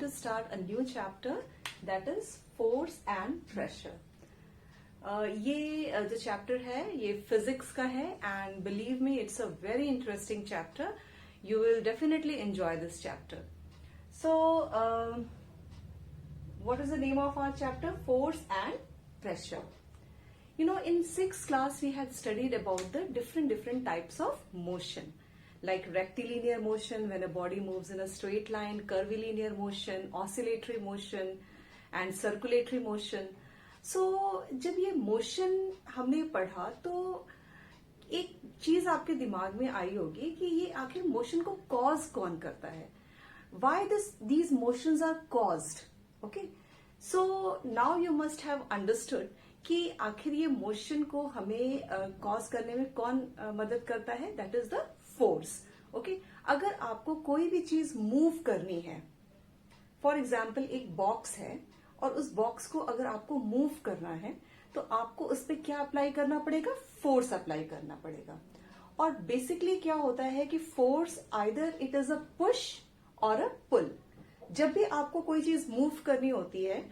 to start a new chapter, that is force and pressure. ये जो chapter है ये फिजिक्स का है and believe me it's a very interesting chapter. You will definitely enjoy this chapter. So, what is the name of our chapter? Force and pressure. You know, in 6th class we had studied about the different types of motion, like rectilinear motion when a body moves in a straight line, curvilinear motion, oscillatory motion, and circulatory motion. So, जब ये motion हमने पढ़ा तो एक चीज आपके दिमाग में आई होगी कि ये आखिर मोशन को कॉज कौन करता है. Why these motions are caused. Okay, so now you must have understood कि आखिर ये मोशन को हमें कॉज करने में कौन मदद करता है. That is the force. Okay, अगर आपको कोई भी चीज मूव करनी है, फॉर एग्जाम्पल एक बॉक्स है और उस बॉक्स को अगर आपको मूव करना है तो आपको उस पर क्या अप्लाई करना पड़ेगा? फोर्स अप्लाई करना पड़ेगा. और बेसिकली क्या होता है कि force either it is a push और अ पुल. जब भी आपको कोई चीज मूव करनी होती है,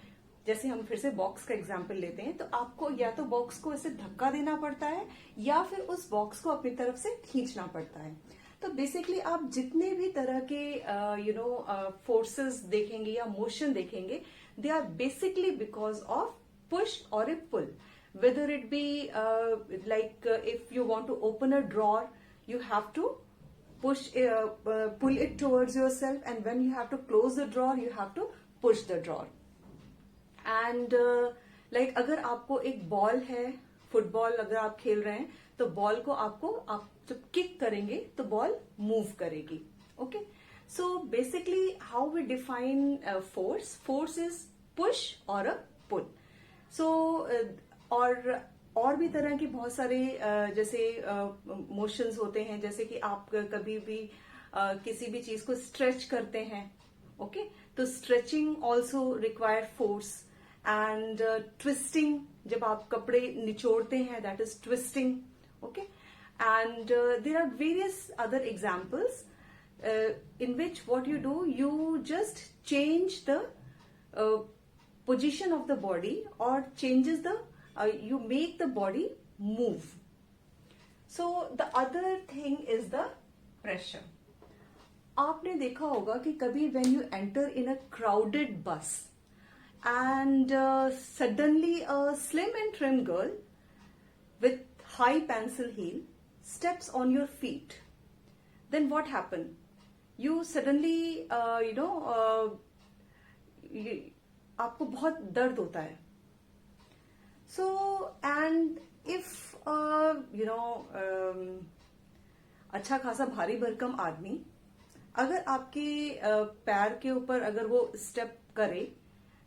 जैसे हम फिर से बॉक्स का एग्जांपल लेते हैं, तो आपको या तो बॉक्स को ऐसे धक्का देना पड़ता है या फिर उस बॉक्स को अपनी तरफ से खींचना पड़ता है. तो बेसिकली आप जितने भी तरह के फोर्सेस देखेंगे या मोशन देखेंगे, they are basically because of push or a pull. Whether it be if you want to open a drawer, you have to pull it towards yourself, and when you have to close the drawer, you have to push the drawer. And अगर आपको एक ball है, football अगर आप खेल रहे हैं, तो बॉल को आप जब किक करेंगे तो बॉल मूव करेगी. Okay, so basically how we define force is push और अ पुल. सो और भी तरह के बहुत सारे जैसे मोशंस होते हैं, जैसे कि आप कभी भी किसी भी चीज को स्ट्रेच करते हैं. ओके, तो stretching also require force. And twisting, जब आप कपड़े निचोड़ते हैं, that is twisting. Okay, and there are various other examples in which what you do, you just change the position of the body or changes the you make the body move. So the other thing is the pressure. आपने देखा होगा कि कभी when you enter in a crowded bus and suddenly a slim and trim girl with high pencil heel steps on your feet, then what happen? You suddenly आपको बहुत दर्द होता है. सो एंड इफ अच्छा खासा भारी भरकम आदमी अगर आपके पैर के ऊपर अगर वो स्टेप करे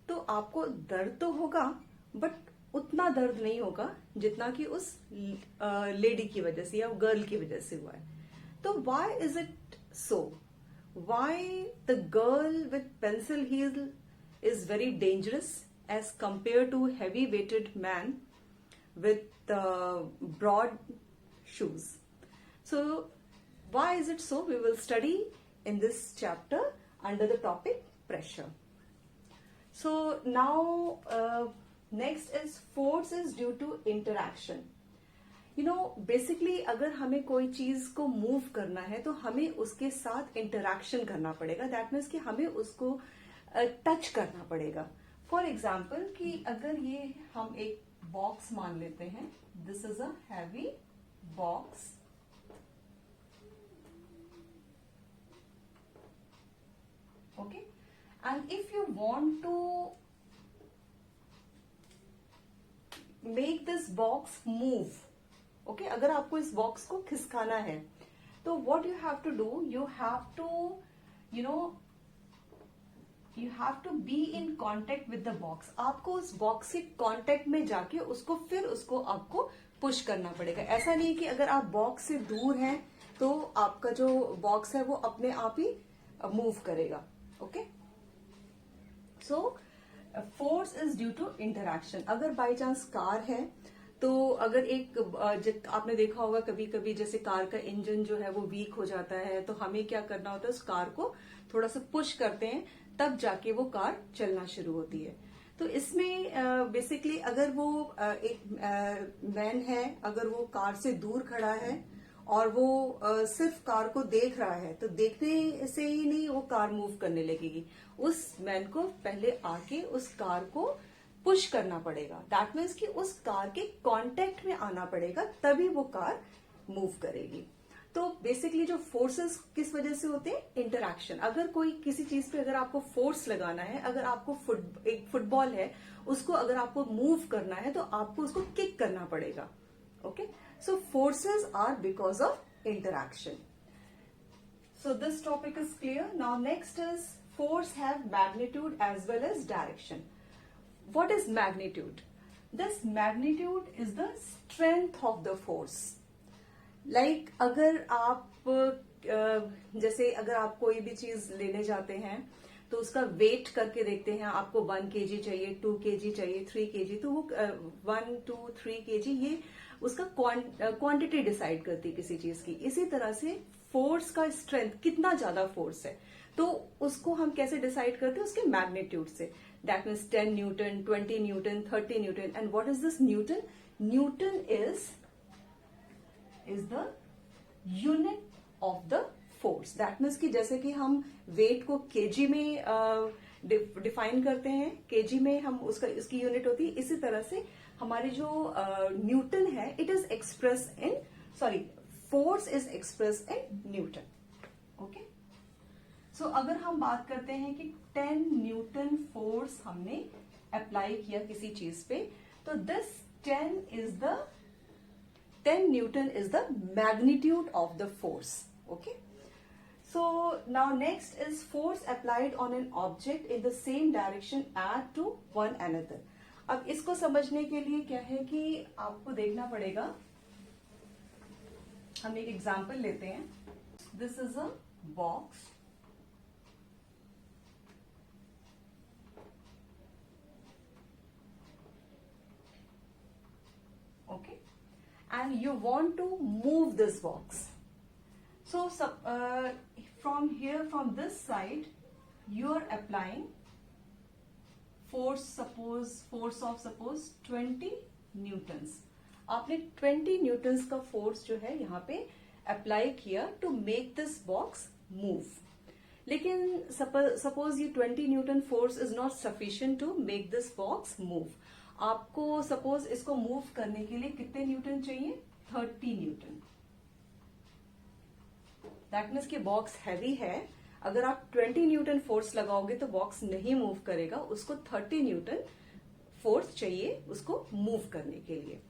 तो आपको दर्द तो होगा, बट उतना दर्द नहीं होगा जितना कि उस लेडी की वजह से या गर्ल की वजह से हुआ है. तो why is it so? Why the girl with pencil heel is very dangerous as compared to heavy weighted man with broad shoes? So why is it so? We will study in this chapter under the topic pressure. So now next is force is due to interaction. Basically अगर हमें कोई चीज को move करना है तो हमें उसके साथ इंटरैक्शन करना पड़ेगा. दैट मीन्स कि हमें उसको टच करना पड़ेगा. फॉर एग्जाम्पल कि अगर ये हम एक बॉक्स मान लेते हैं, this is a heavy box. Okay, and if you want to make this box move, okay, अगर आपको इस बॉक्स को खिसकाना है तो what you have to do, you have to be in contact with the box. आपको उस box के कॉन्टेक्ट में जाके उसको आपको पुश करना पड़ेगा. ऐसा नहीं कि अगर आप बॉक्स से दूर हैं तो आपका जो बॉक्स है वो अपने आप ही मूव करेगा. Okay, so force is due to interaction. अगर बाय चांस कार है तो अगर आपने देखा होगा कभी कभी जैसे कार का इंजन जो है वो वीक हो जाता है, तो हमें क्या करना होता है, उस कार को थोड़ा सा पुश करते हैं तब जाके वो कार चलना शुरू होती है। तो इसमें बेसिकली अगर वो एक मैन है, अगर वो कार से दूर खड़ा है और वो सिर्फ कार को देख रहा है, तो देखने से ही नहीं वो कार मूव करने लगेगी। उस मैन को पहले आके उस कार को पुश करना पड़ेगा। दैट मीन्स कि उस कार के कांटेक्ट में आना पड़ेगा, तभी वो कार मूव करेगी। तो बेसिकली जो फोर्सेस किस वजह से होते हैं? इंटरैक्शन। अगर कोई किसी चीज पे अगर आपको फोर्स लगाना है, अगर आपको एक फुटबॉल है, उसको अगर आपको मूव करना है तो आपको उसको किक करना पड़ेगा। Okay, so forces are because of interaction. So this topic is clear. Now next is force have magnitude as well as direction. What is magnitude? This magnitude is the strength of the force. Like अगर आप जैसे अगर आप कोई भी चीज लेने जाते हैं तो उसका वेट करके देखते हैं, आपको 1 kg चाहिए, 2 kg चाहिए, 3 kg, तो वो 1, 2, 3 kg ये उसका क्वांटिटी डिसाइड करती है किसी चीज की। इसी तरह से फोर्स का स्ट्रेंथ, कितना ज्यादा फोर्स है, तो उसको हम कैसे डिसाइड करते हैं? उसके मैग्नीट्यूड से। That means 10 Newton, 20 Newton, 30 Newton. And what is this Newton? Newton is the unit of the force. That means कि जैसे कि हम वेट को केजी में डिफाइन करते हैं, केजी में हम उसकी यूनिट होती है, इसी तरह से हमारी जो न्यूटन है, it is express in force is express in Newton. Okay, so अगर हम बात करते हैं कि 10 न्यूटन फोर्स हमने अप्लाई किया किसी चीज पे, तो this 10 Newton is the magnitude of the force. Okay. So now next is force applied on an object in the same direction add to one another. अब इसको समझने के लिए क्या है कि आपको देखना पड़ेगा। हम एक एग्जाम्पल लेते हैं। This is a box. Okay, and you want to move this box. So from here, from this side, you are applying force of 20 newtons. आपने 20 newtons का फोर्स जो है यहाँ पे अप्लाई किया to make this box move. लेकिन suppose ये 20 newton force is not sufficient to make this box move. आपको सपोज इसको मूव करने के लिए कितने न्यूटन चाहिए? 30 न्यूटन। दैट मीन्स कि बॉक्स हैवी है, अगर आप 20 न्यूटन फोर्स लगाओगे तो बॉक्स नहीं मूव करेगा, उसको 30 न्यूटन फोर्स चाहिए उसको मूव करने के लिए।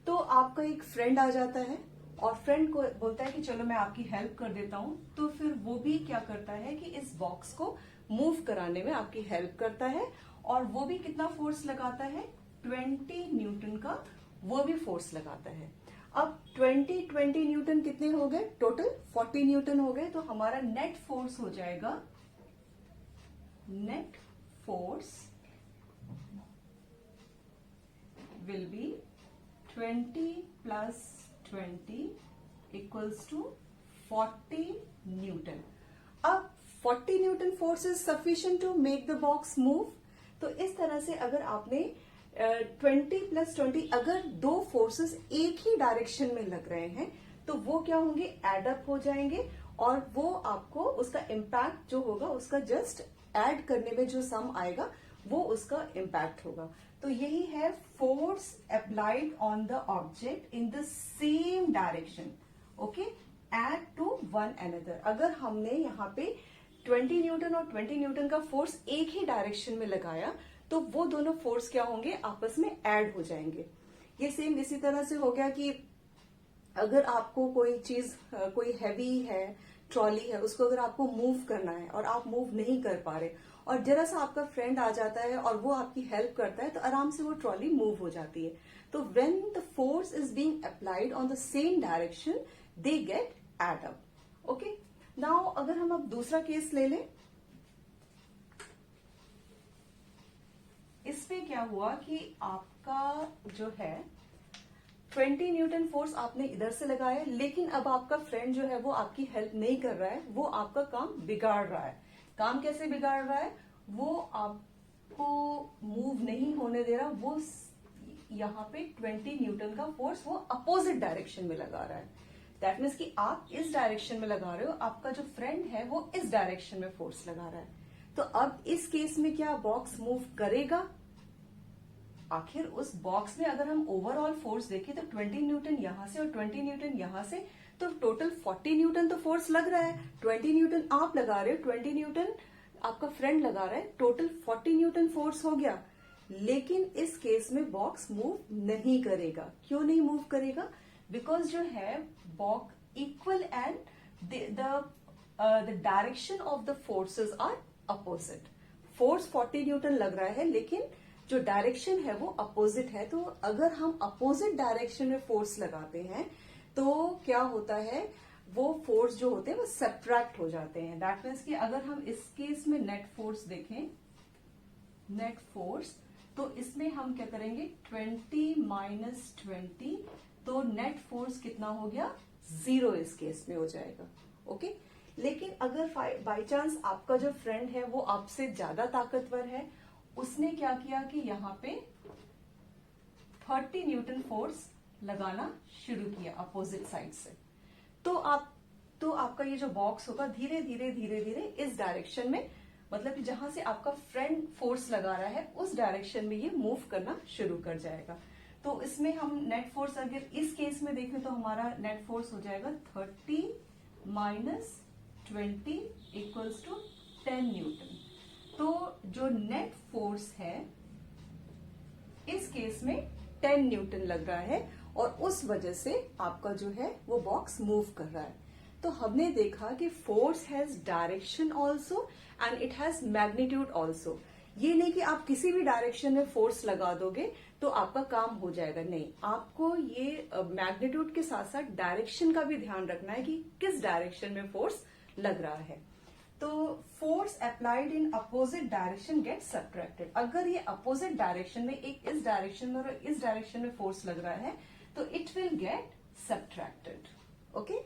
तो आपका एक फ्रेंड आ जाता है और फ्रेंड को बोलता है कि चलो मैं आपकी हेल्प कर देता हूं, तो फिर वो भी क्या करता है कि इस बॉक्स को मूव कराने में आपकी हेल्प करता है, और वो भी कितना फोर्स लगाता है? 20 न्यूटन का वो भी फोर्स लगाता है। अब 20 न्यूटन कितने हो गए? टोटल 40 न्यूटन हो गए। तो हमारा नेट फोर्स हो जाएगा, net force will be 20 plus 20 equals to 40 newton. अब 40 newton force is sufficient to make the box move. तो इस तरह से अगर आपने 20 प्लस 20, अगर दो फोर्सेस एक ही डायरेक्शन में लग रहे हैं तो वो क्या होंगे? एडअप हो जाएंगे, और वो आपको उसका इम्पैक्ट जो होगा उसका जस्ट ऐड करने में जो सम आएगा वो उसका इम्पैक्ट होगा। तो यही है force applied on the object in the same direction, okay, add to one another. अगर हमने यहाँ पे 20 न्यूटन और 20 न्यूटन का फोर्स एक ही डायरेक्शन में लगाया तो वो दोनों फोर्स क्या होंगे? आपस में ऐड हो जाएंगे। ये सेम इसी तरह से हो गया कि अगर आपको कोई चीज, कोई हैवी है, ट्रॉली है, उसको अगर आपको मूव करना है और आप मूव नहीं कर पा रहे, और जरा सा आपका फ्रेंड आ जाता है और वो आपकी हेल्प करता है, तो आराम से वो ट्रॉली मूव हो जाती है। तो when the force is being applied on the same direction they get add up. Okay, now अगर हम अब दूसरा केस ले लें, इसमें क्या हुआ कि आपका जो है 20 न्यूटन फोर्स आपने इधर से लगाया, लेकिन अब आपका फ्रेंड जो है वो आपकी हेल्प नहीं कर रहा है, वो आपका काम बिगाड़ रहा है। काम कैसे बिगाड़ रहा है, वो आपको मूव नहीं होने दे रहा, वो यहाँ पे 20 न्यूटन का फोर्स वो अपोजिट डायरेक्शन में लगा रहा है। दैट मीन्स कि आप इस डायरेक्शन में लगा रहे हो, आपका जो फ्रेंड है वो इस डायरेक्शन में फोर्स लगा रहा है। तो अब इस केस में क्या बॉक्स मूव करेगा? आखिर उस बॉक्स में अगर हम ओवरऑल फोर्स देखें तो 20 न्यूटन यहां से और 20 न्यूटन यहां से, तो टोटल 40 न्यूटन तो फोर्स लग रहा है। 20 न्यूटन आप लगा रहे हो, 20 न्यूटन आपका फ्रेंड लगा रहा है, टोटल 40 न्यूटन फोर्स हो गया। लेकिन इस केस में बॉक्स मूव नहीं करेगा। क्यों नहीं मूव करेगा? बिकॉज जो है box equal and the direction of the forces are opposite. Force 40 newton लग रहा है, लेकिन जो डायरेक्शन है वो अपोजिट है। तो अगर हम अपोजिट डायरेक्शन में फोर्स लगाते हैं तो क्या होता है, वो फोर्स जो होते हैं वो सब्ट्रैक्ट हो जाते हैं। दैट मीन्स कि अगर हम इस केस में नेट फोर्स देखें, नेट फोर्स, तो इसमें हम क्या करेंगे 20 माइनस 20, तो नेट फोर्स कितना हो गया 0 इस केस में हो जाएगा। ओके, लेकिन अगर बाई चांस आपका जो फ्रेंड है वो आपसे ज्यादा ताकतवर है, उसने क्या किया कि यहाँ पे 30 न्यूटन फोर्स लगाना शुरू किया अपोजिट साइड से, तो आपका ये जो बॉक्स होगा धीरे धीरे धीरे धीरे इस डायरेक्शन में, मतलब कि जहां से आपका फ्रेंड फोर्स लगा रहा है उस डायरेक्शन में ये मूव करना शुरू कर जाएगा। तो इसमें हम नेट फोर्स अगर इस केस में देखें तो हमारा नेट फोर्स हो जाएगा 30 माइनस 20 इक्वल्स टू 10 न्यूटन। तो जो नेट फोर्स है इस केस में 10 न्यूटन लग रहा है और उस वजह से आपका जो है वो बॉक्स मूव कर रहा है। तो हमने देखा कि force has direction also and it has magnitude also. ये नहीं कि आप किसी भी डायरेक्शन में फोर्स लगा दोगे तो आपका काम हो जाएगा, नहीं, आपको ये मैग्नीट्यूड के साथ साथ डायरेक्शन का भी ध्यान रखना है कि किस डायरेक्शन में फोर्स लग रहा है। तो force applied in opposite direction get subtracted. अगर ये अपोजिट डायरेक्शन में, एक इस डायरेक्शन में और इस डायरेक्शन में फोर्स लग रहा है तो it will get subtracted. Okay.